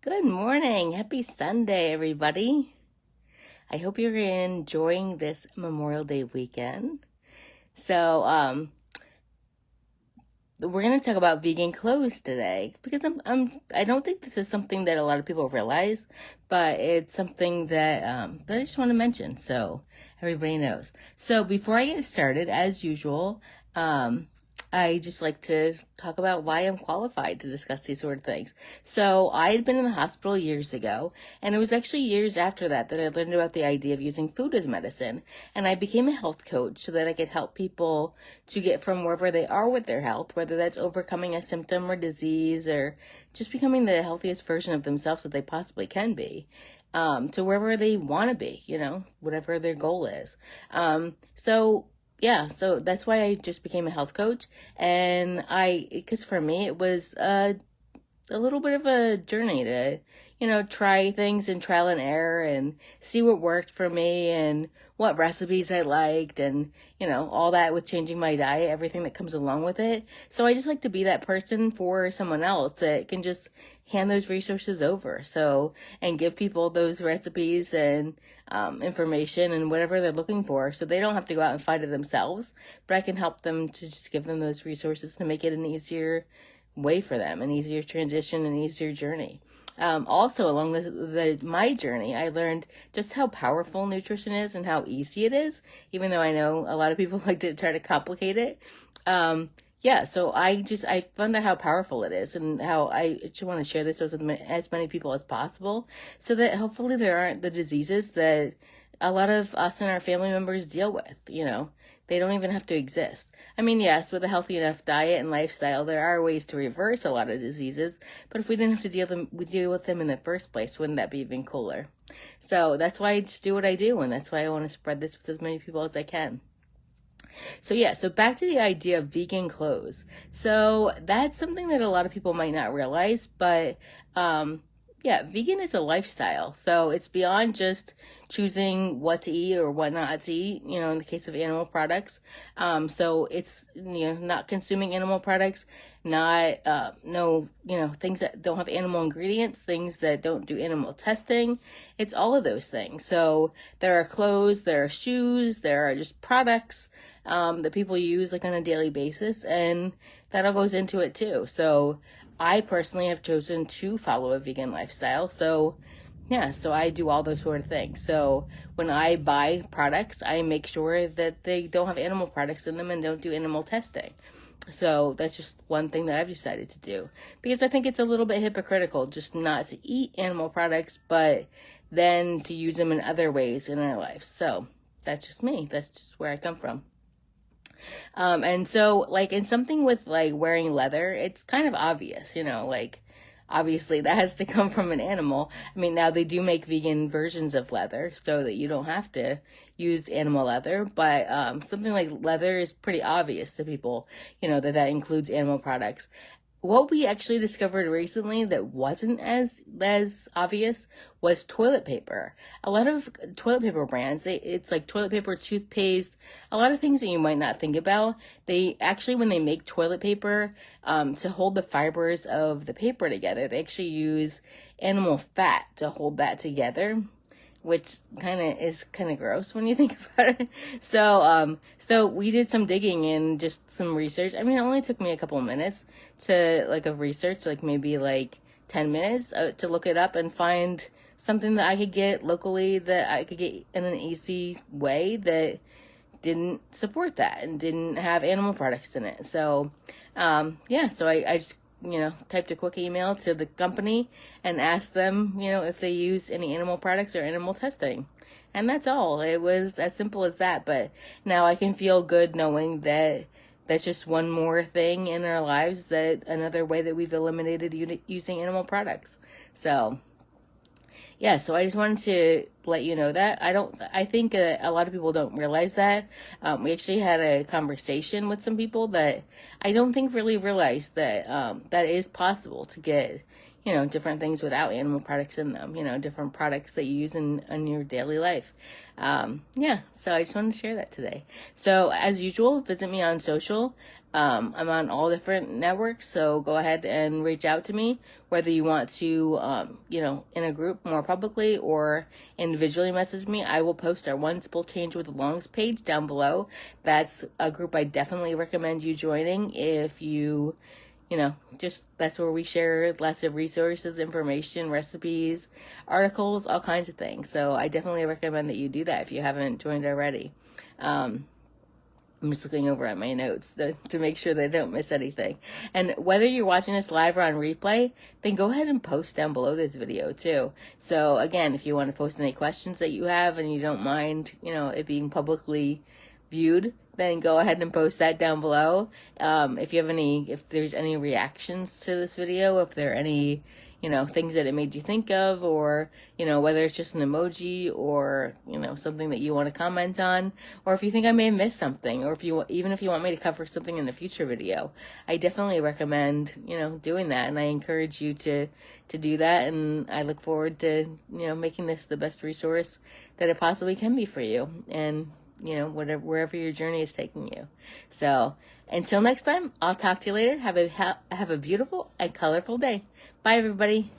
Good morning. Happy Sunday, everybody. I hope you're enjoying this Memorial Day weekend. So, we're going to talk about vegan clothes today because I don't think this is something that a lot of people realize, but it's something that I just want to mention so everybody knows. So, before I get started, as usual, I just like to talk about why I'm qualified to discuss these sort of things. So I had been in the hospital years ago, and it was actually years after that I learned about the idea of using food as medicine. And I became a health coach so that I could help people to get from wherever they are with their health, whether that's overcoming a symptom or disease or just becoming the healthiest version of themselves that they possibly can be. To wherever they want to be, whatever their goal is. So that's why I just became a health coach. And because for me, it was a little bit of a journey to, try things and trial and error and see what worked for me and what recipes I liked and, all that with changing my diet, everything that comes along with it. So I just like to be that person for someone else that can just hand those resources over. And give people those recipes and information and whatever they're looking for so they don't have to go out and find it themselves, but I can help them to just give them those resources to make it an easier way for them, an easier transition, an easier journey. Also, along my journey, I learned just how powerful nutrition is and how easy it is, even though I know a lot of people like to try to complicate it. So I found out how powerful it is and how I just want to share this with as many people as possible so that hopefully there aren't the diseases that a lot of us and our family members deal with, They don't even have to exist. I mean, yes, with a healthy enough diet and lifestyle, there are ways to reverse a lot of diseases, but if we didn't have to deal with them in the first place, wouldn't that be even cooler? So that's why I just do what I do, and that's why I want to spread this with as many people as I can. So back to the idea of vegan clothes. So that's something that a lot of people might not realize, but vegan is a lifestyle. So it's beyond just choosing what to eat or what not to eat, in the case of animal products. So it's, not consuming animal products, not, things that don't have animal ingredients, things that don't do animal testing. It's all of those things. So there are clothes, there are shoes, there are just products, that people use like on a daily basis, and that all goes into it too. So I personally have chosen to follow a vegan lifestyle. So I do all those sort of things. So when I buy products, I make sure that they don't have animal products in them and don't do animal testing. So that's just one thing that I've decided to do because I think it's a little bit hypocritical just not to eat animal products, but then to use them in other ways in our lives. So that's just me. That's just where I come from. And so like in something with like wearing leather, it's kind of obvious, obviously that has to come from an animal. I mean, now they do make vegan versions of leather so that you don't have to use animal leather, but something like leather is pretty obvious to people, that includes animal products. What we actually discovered recently that wasn't as obvious was toilet paper. A lot of toilet paper brands, it's like toilet paper, toothpaste, a lot of things that you might not think about. They actually, when they make toilet paper, to hold the fibers of the paper together, they actually use animal fat to hold that together, which is kind of gross when you think about it. So we did some digging and just some research. I mean, it only took me a couple minutes to research, maybe 10 minutes to look it up and find something that I could get locally that I could get in an easy way that didn't support that and didn't have animal products in it. So I just typed a quick email to the company and asked them, if they use any animal products or animal testing. And that's all. It was as simple as that. But now I can feel good knowing that that's just one more thing in our lives, that another way that we've eliminated using animal products. So I just wanted to, let you know that. I think a lot of people don't realize that. We actually had a conversation with some people that I don't think really realized that, that is possible to get, different things without animal products in them, different products that you use in your daily life. Yeah, so I just wanted to share that today. So as usual, visit me on social. I'm on all different networks, so go ahead and reach out to me, whether you want to, in a group more publicly or individually message me. I will post our One Simple Change with the Longs page down below. That's a group I definitely recommend you joining if you, that's where we share lots of resources, information, recipes, articles, all kinds of things. So I definitely recommend that you do that if you haven't joined already. I'm just looking over at my notes to make sure that I don't miss anything. And whether you're watching this live or on replay, then go ahead and post down below this video too. So again, if you want to post any questions that you have and you don't mind, it being publicly viewed, then go ahead and post that down below. If there's any reactions to this video, if there are any, things that it made you think of, or, whether it's just an emoji or, something that you want to comment on, or if you think I may have missed something, or if you want me to cover something in a future video, I definitely recommend, doing that. And I encourage you to do that. And I look forward to, making this the best resource that it possibly can be for you. And, wherever your journey is taking you. So until next time, I'll talk to you later. Have a beautiful and colorful day. Bye, everybody.